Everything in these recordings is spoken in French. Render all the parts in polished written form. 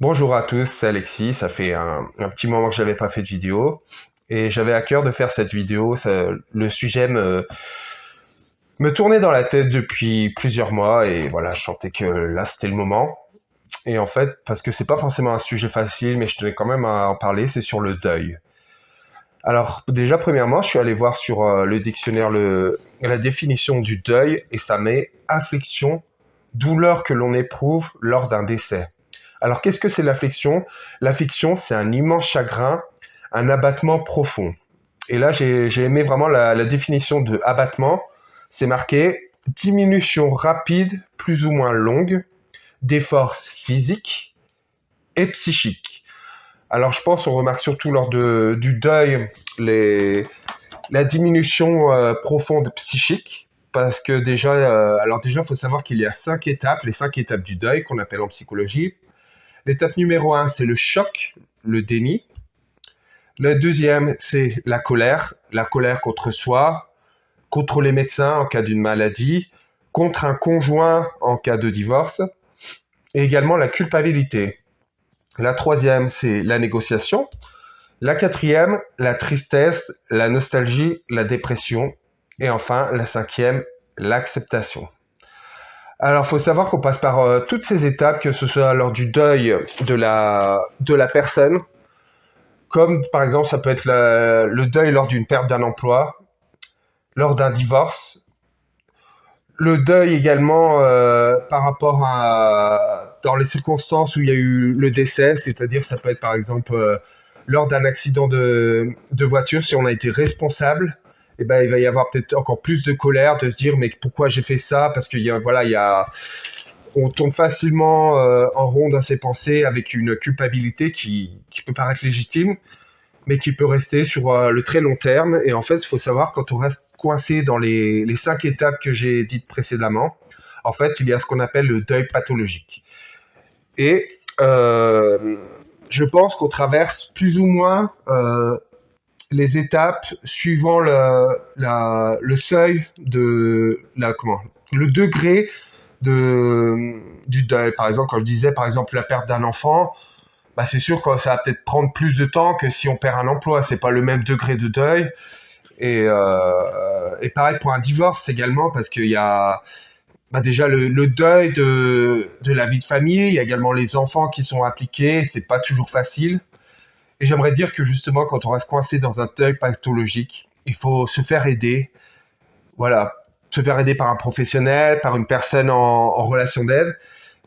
Bonjour à tous, c'est Alexis. Ça fait un petit moment que j'avais pas fait de vidéo et j'avais à cœur de faire cette vidéo. Le sujet me tournait dans la tête depuis plusieurs mois et voilà, je sentais que là c'était le moment. Et en fait, parce que c'est pas forcément un sujet facile, mais je tenais quand même à en parler, c'est sur le deuil. Alors déjà, premièrement, je suis allé voir sur le dictionnaire la définition du deuil et ça met affliction, douleur que l'on éprouve lors d'un décès. Alors, qu'est-ce que c'est l'affliction? L'affliction, c'est un immense chagrin, un abattement profond. Et là, j'ai aimé vraiment la définition de abattement. C'est marqué diminution rapide, plus ou moins longue, des forces physiques et psychiques. Alors, je pense, on remarque surtout lors du deuil la diminution profonde psychique. Parce que déjà, il faut savoir qu'il y a 5 étapes, les 5 étapes du deuil qu'on appelle en psychologie. L'étape numéro 1, c'est le choc, le déni. La deuxième, c'est la colère contre soi, contre les médecins en cas d'une maladie, contre un conjoint en cas de divorce, et également la culpabilité. La troisième, c'est la négociation. La quatrième, la tristesse, la nostalgie, la dépression. Et enfin, la cinquième, l'acceptation. Alors, il faut savoir qu'on passe par toutes ces étapes, que ce soit lors du deuil de la personne, comme par exemple, ça peut être le deuil lors d'une perte d'un emploi, lors d'un divorce, le deuil également par rapport à dans les circonstances où il y a eu le décès, c'est-à-dire ça peut être par exemple lors d'un accident de voiture, si on a été responsable, eh ben, il va y avoir peut-être encore plus de colère, de se dire mais pourquoi j'ai fait ça, parce qu'il y a, voilà, on tombe facilement en rond dans ses pensées avec une culpabilité qui peut paraître légitime, mais qui peut rester sur le très long terme. Et en fait, il faut savoir, quand on reste coincé dans les 5 étapes que j'ai dites précédemment, en fait, il y a ce qu'on appelle le deuil pathologique. Et je pense qu'on traverse plus ou moins les étapes suivant le seuil le degré du deuil. Par exemple, quand je disais, par exemple, la perte d'un enfant, bah c'est sûr que ça va peut-être prendre plus de temps que si on perd un emploi. C'est pas le même degré de deuil. Et pareil pour un divorce également, parce qu'il y a déjà le deuil de la vie de famille, il y a également les enfants qui sont impliqués, c'est pas toujours facile. Et j'aimerais dire que justement, quand on reste coincé dans un deuil pathologique, il faut se faire aider. Voilà, se faire aider par un professionnel, par une personne en relation d'aide,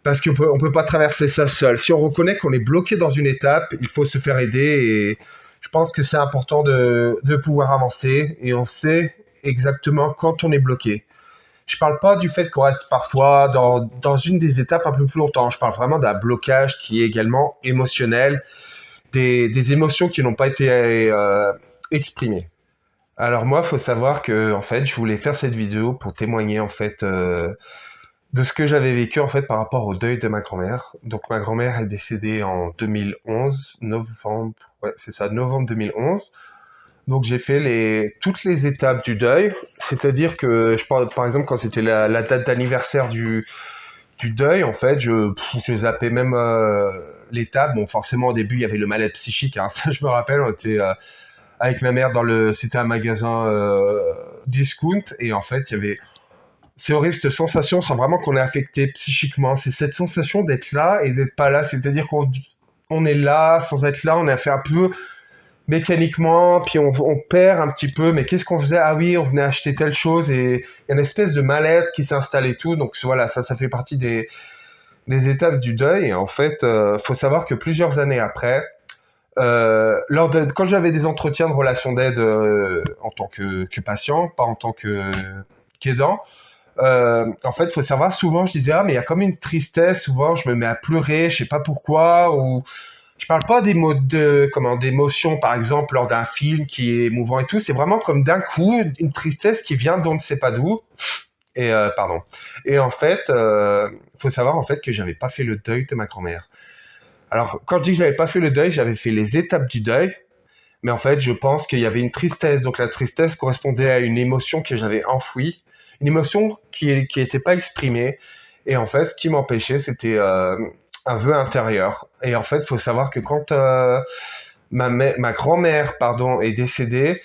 parce qu'on peut pas traverser ça seul. Si on reconnaît qu'on est bloqué dans une étape, il faut se faire aider. Et je pense que c'est important de pouvoir avancer, et on sait exactement quand on est bloqué. Je parle pas du fait qu'on reste parfois dans une des étapes un peu plus longtemps. Je parle vraiment d'un blocage qui est également émotionnel, des émotions qui n'ont pas été exprimées. Alors moi, il faut savoir que en fait, je voulais faire cette vidéo pour témoigner en fait de ce que j'avais vécu en fait par rapport au deuil de ma grand-mère. Donc ma grand-mère est décédée en 2011, novembre, ouais, c'est ça, novembre 2011. Donc j'ai fait toutes les étapes du deuil, c'est-à-dire que je parle par exemple quand c'était la date d'anniversaire du deuil, en fait, je zappais même l'étape. Bon, forcément au début il y avait le mal-être psychique, hein, ça je me rappelle, on était avec ma mère c'était un magasin discount, et en fait il y avait, c'est horrible cette sensation, c'est vraiment qu'on est affecté psychiquement, c'est cette sensation d'être là et d'être pas là, c'est-à-dire qu'on est là sans être là, on est fait un peu mécaniquement, puis on perd un petit peu, mais qu'est-ce qu'on faisait? Ah oui, on venait acheter telle chose, et il y a une espèce de mal-être qui s'installe et tout, donc voilà, ça fait partie des étapes du deuil. Et en fait, faut savoir que plusieurs années après, quand j'avais des entretiens de relation d'aide en tant que patient, pas en tant qu'aidant, en fait, il faut savoir, souvent je disais, ah mais il y a comme une tristesse, souvent je me mets à pleurer, je sais pas pourquoi, ou je parle pas d'émotions, par exemple lors d'un film qui est émouvant et tout, c'est vraiment comme d'un coup une tristesse qui vient d'on ne sait pas d'où. Et pardon. Et en fait, faut savoir en fait que j'avais pas fait le deuil de ma grand-mère. Alors, quand je dis que j'avais pas fait le deuil, j'avais fait les étapes du deuil, mais en fait, je pense qu'il y avait une tristesse. Donc, la tristesse correspondait à une émotion que j'avais enfouie, une émotion qui était pas exprimée. Et en fait, ce qui m'empêchait, c'était un vœu intérieur. Et en fait, il faut savoir que quand ma grand-mère, pardon, est décédée,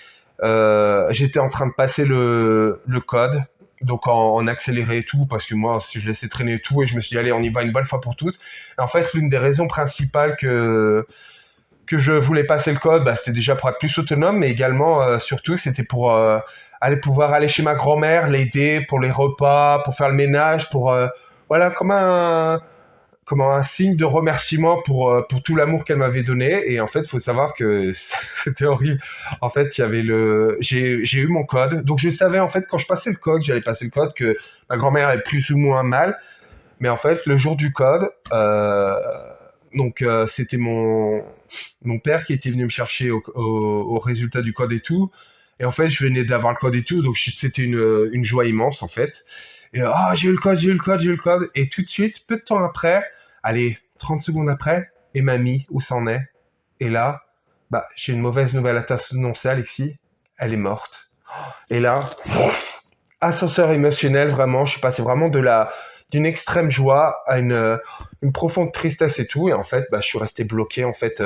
j'étais en train de passer le code, donc en accéléré et tout, parce que moi, si je laissais traîner et tout, et je me suis dit, allez, on y va une bonne fois pour toutes. Et en fait, l'une des raisons principales que je voulais passer le code, bah, c'était déjà pour être plus autonome, mais également, surtout, c'était pour pouvoir aller chez ma grand-mère, l'aider pour les repas, pour faire le ménage, voilà, comme un signe de remerciement pour tout l'amour qu'elle m'avait donné. Et en fait, il faut savoir que c'était horrible. En fait, j'ai eu mon code. Donc, je savais, en fait, quand je passais le code, j'allais passer le code, que ma grand-mère avait plus ou moins mal. Mais en fait, le jour du code, c'était mon père qui était venu me chercher au résultat du code et tout. Et en fait, je venais d'avoir le code et tout, donc c'était une joie immense en fait. Et j'ai eu le code, j'ai eu le code, j'ai eu le code. Et tout de suite, peu de temps après, allez, 30 secondes après, et mamie, où c'en est? Et là, bah, j'ai une mauvaise nouvelle à t'annoncer, Alexis. Elle est morte. Et là, ascenseur émotionnel, vraiment, je suis passé vraiment d'une extrême joie à une profonde tristesse et tout. Et en fait, bah, je suis resté bloqué, en fait,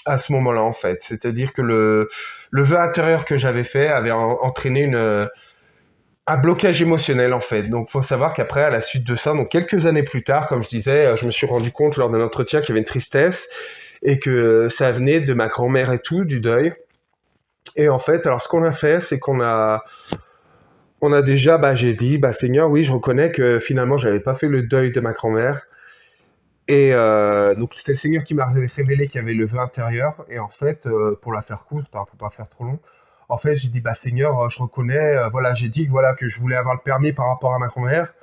à ce moment-là, en fait. C'est-à-dire que le vœu intérieur que j'avais fait avait entraîné un blocage émotionnel, en fait. Donc, faut savoir qu'après, à la suite de ça, donc quelques années plus tard, comme je disais, je me suis rendu compte lors d'un entretien qu'il y avait une tristesse et que ça venait de ma grand-mère et tout, du deuil. Et en fait, alors, ce qu'on a fait, c'est on a déjà, bah, j'ai dit, bah, Seigneur, oui, je reconnais que finalement, j'avais pas fait le deuil de ma grand-mère. Et donc, c'est le Seigneur qui m'a révélé qu'il y avait le vœu intérieur. Et en fait, pour la faire courte, hein, pour pas faire trop long, en fait, j'ai dit, bah, Seigneur, je reconnais, voilà, j'ai dit voilà, que je voulais avoir le permis par rapport à ma grand-mère.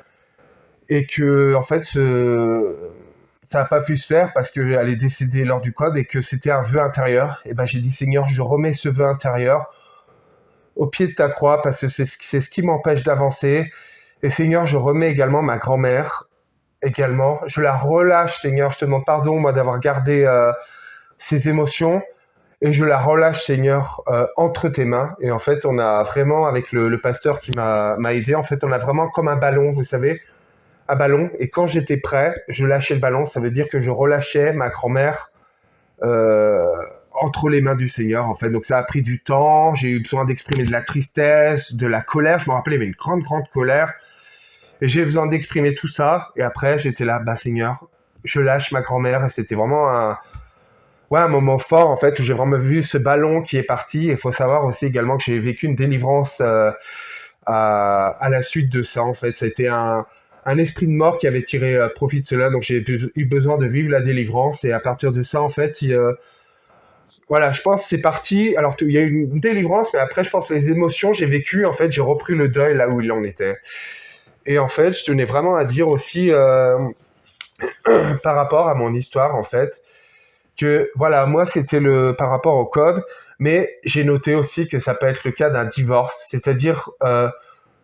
Et que, en fait, ça n'a pas pu se faire parce qu'elle est décédée lors du code et que c'était un vœu intérieur. Et ben, j'ai dit, Seigneur, je remets ce vœu intérieur au pied de ta croix parce que c'est ce qui m'empêche d'avancer. Et Seigneur, je remets également ma grand-mère, également. Je la relâche, Seigneur. Je te demande pardon, moi, d'avoir gardé ces émotions. Et je la relâche, Seigneur, entre tes mains. Et en fait, on a vraiment, avec le pasteur qui m'a aidé, en fait, on a vraiment comme un ballon, vous savez, un ballon. Et quand j'étais prêt, je lâchais le ballon. Ça veut dire que je relâchais ma grand-mère euh, entre les mains du Seigneur, en fait. Donc ça a pris du temps. J'ai eu besoin d'exprimer de la tristesse, de la colère. Je me rappelais, mais une grande, grande colère. Et j'ai besoin d'exprimer tout ça. Et après, j'étais là, bah Seigneur, je lâche ma grand-mère. Et c'était vraiment un moment fort, en fait, où j'ai vraiment vu ce ballon qui est parti. Et il faut savoir aussi également que j'ai vécu une délivrance à la suite de ça, en fait. Ça a été un esprit de mort qui avait tiré profit de cela. Donc j'ai eu besoin de vivre la délivrance. Et à partir de ça, en fait, voilà, je pense que c'est parti. Alors, il y a eu une délivrance, mais après, je pense que les émotions, j'ai vécu, en fait, j'ai repris le deuil là où il en était. Et en fait, je tenais vraiment à dire aussi, par rapport à mon histoire, en fait, que voilà, moi, c'était par rapport au code, mais j'ai noté aussi que ça peut être le cas d'un divorce. C'est-à-dire,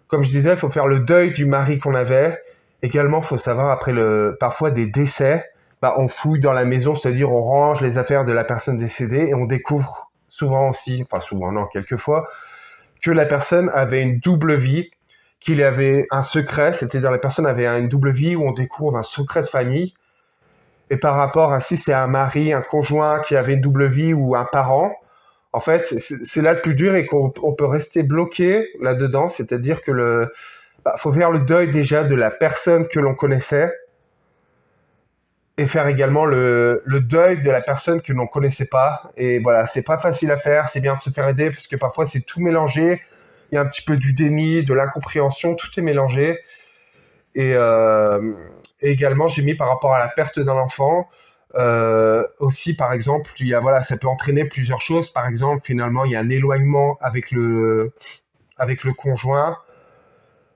comme je disais, il faut faire le deuil du mari qu'on avait. Également, il faut savoir, après parfois des décès, bah, on fouille dans la maison, c'est-à-dire on range les affaires de la personne décédée et on découvre souvent aussi, enfin souvent non, quelquefois, que la personne avait une double vie, qu'il y avait un secret, c'est-à-dire la personne avait une double vie où on découvre un secret de famille. Et par rapport à si c'est un mari, un conjoint qui avait une double vie ou un parent, en fait, c'est là le plus dur et qu'on peut rester bloqué là-dedans, c'est-à-dire que faut faire le deuil déjà de la personne que l'on connaissait et faire également le deuil de la personne que l'on connaissait pas. Et voilà, c'est pas facile à faire, c'est bien de se faire aider parce que parfois c'est tout mélangé. Il y a un petit peu du déni, de l'incompréhension, tout est mélangé. Et, et également, j'ai mis par rapport à la perte d'un enfant. Aussi, par exemple, voilà, ça peut entraîner plusieurs choses. Par exemple, finalement, il y a un éloignement avec le conjoint.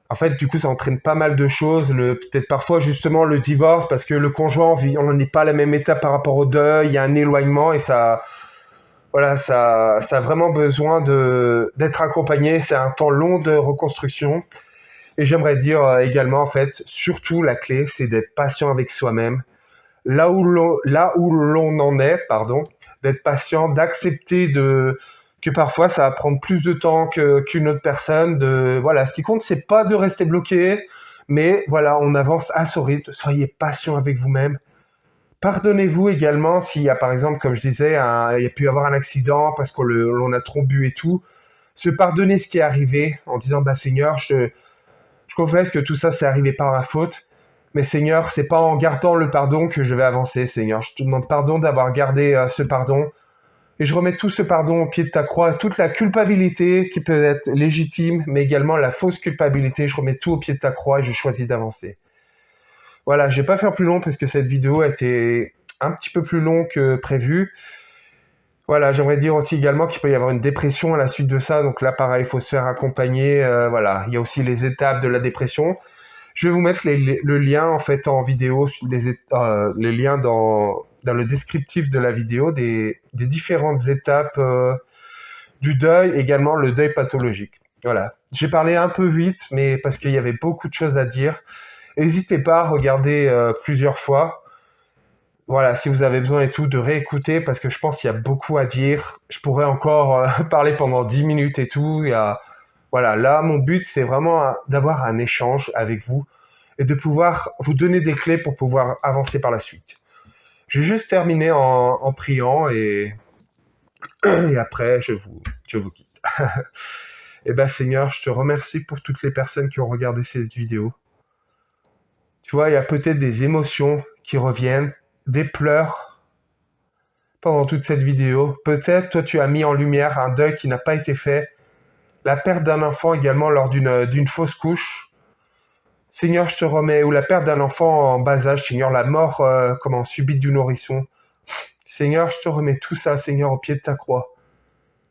En fait, du coup, ça entraîne pas mal de choses. Peut-être parfois, justement, le divorce, parce que le conjoint, on n'en est pas à la même étape par rapport au deuil. Il y a un éloignement et voilà, ça a vraiment besoin d'être accompagné. C'est un temps long de reconstruction. Et j'aimerais dire également, en fait, surtout la clé, c'est d'être patient avec soi-même. Là où l'on en est, pardon, d'être patient, d'accepter que parfois ça va prendre plus de temps qu'une autre personne. Voilà, ce qui compte, c'est pas de rester bloqué, mais voilà, on avance à son rythme. Soyez patient avec vous-même. Pardonnez-vous également s'il y a, par exemple, comme je disais, il y a pu y avoir un accident parce qu'on l'on a trop bu et tout. Se pardonner ce qui est arrivé en disant, bah Seigneur, je confesse que tout ça, c'est arrivé par ma faute. Mais Seigneur, c'est pas en gardant le pardon que je vais avancer, Seigneur. Je te demande pardon d'avoir gardé ce pardon. Et je remets tout ce pardon au pied de ta croix, toute la culpabilité qui peut être légitime, mais également la fausse culpabilité. Je remets tout au pied de ta croix et je choisis d'avancer. Voilà, je vais pas faire plus long parce que cette vidéo a été un petit peu plus longue que prévu. Voilà, j'aimerais dire aussi également qu'il peut y avoir une dépression à la suite de ça. Donc là, pareil, il faut se faire accompagner. Voilà, il y a aussi les étapes de la dépression. Je vais vous mettre le lien en fait en vidéo, les liens dans le descriptif de la vidéo des différentes étapes du deuil, également le deuil pathologique. Voilà, j'ai parlé un peu vite, mais parce qu'il y avait beaucoup de choses à dire. N'hésitez pas à regarder plusieurs fois. Voilà, si vous avez besoin et tout, de réécouter, parce que je pense qu'il y a beaucoup à dire. Je pourrais encore parler pendant 10 minutes et tout. Voilà, là, mon but, c'est vraiment d'avoir un échange avec vous et de pouvoir vous donner des clés pour pouvoir avancer par la suite. Je vais juste terminer en priant et après, je vous quitte. Eh bien, Seigneur, je te remercie pour toutes les personnes qui ont regardé cette vidéo. Tu vois, il y a peut-être des émotions qui reviennent, des pleurs pendant toute cette vidéo. Peut-être, toi, tu as mis en lumière un deuil qui n'a pas été fait, la perte d'un enfant également lors d'une fausse couche. Seigneur, je te remets, ou la perte d'un enfant en bas âge, Seigneur, la mort subite du nourrisson. Seigneur, je te remets tout ça, Seigneur, au pied de ta croix.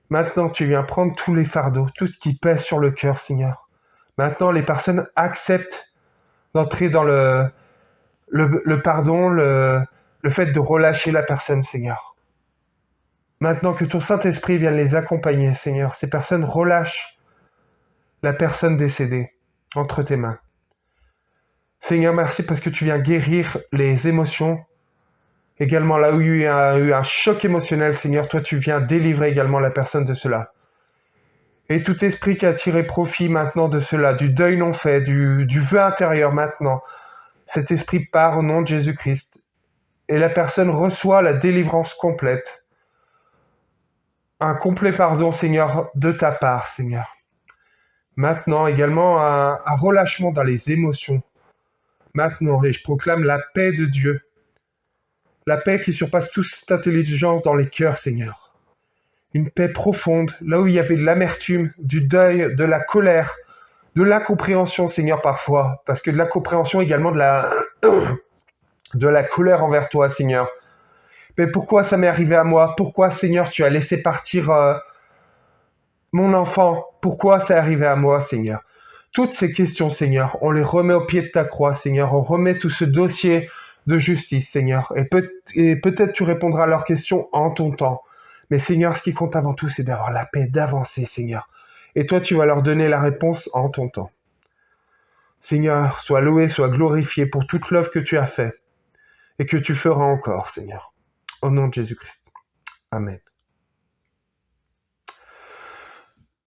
Maintenant, tu viens prendre tous les fardeaux, tout ce qui pèse sur le cœur, Seigneur. Maintenant, les personnes acceptent d'entrer dans le pardon, le fait de relâcher la personne, Seigneur. Maintenant que ton Saint-Esprit vienne les accompagner, Seigneur, ces personnes relâchent la personne décédée entre tes mains. Seigneur, merci parce que tu viens guérir les émotions. Également, là où il y a eu un choc émotionnel, Seigneur, toi, tu viens délivrer également la personne de cela. Et tout esprit qui a tiré profit maintenant de cela, du deuil non fait, du vœu intérieur maintenant, cet esprit part au nom de Jésus-Christ. Et la personne reçoit la délivrance complète. Un complet pardon, Seigneur, de ta part, Seigneur. Maintenant, également, un relâchement dans les émotions. Maintenant, et je proclame la paix de Dieu. La paix qui surpasse toute intelligence dans les cœurs, Seigneur. Une paix profonde, là où il y avait de l'amertume, du deuil, de la colère, de l'incompréhension, Seigneur, parfois. Parce que de l'incompréhension également de la colère envers toi, Seigneur. Mais pourquoi ça m'est arrivé à moi? Pourquoi, Seigneur, tu as laissé partir mon enfant? Pourquoi ça est arrivé à moi, Seigneur? Toutes ces questions, Seigneur, on les remet au pied de ta croix, Seigneur. On remet tout ce dossier de justice, Seigneur. Et peut-être tu répondras à leurs questions en ton temps. Mais Seigneur, ce qui compte avant tout, c'est d'avoir la paix, d'avancer, Seigneur. Et toi, tu vas leur donner la réponse en ton temps. Seigneur, sois loué, sois glorifié pour toute l'œuvre que tu as faite et que tu feras encore, Seigneur. Au nom de Jésus-Christ. Amen.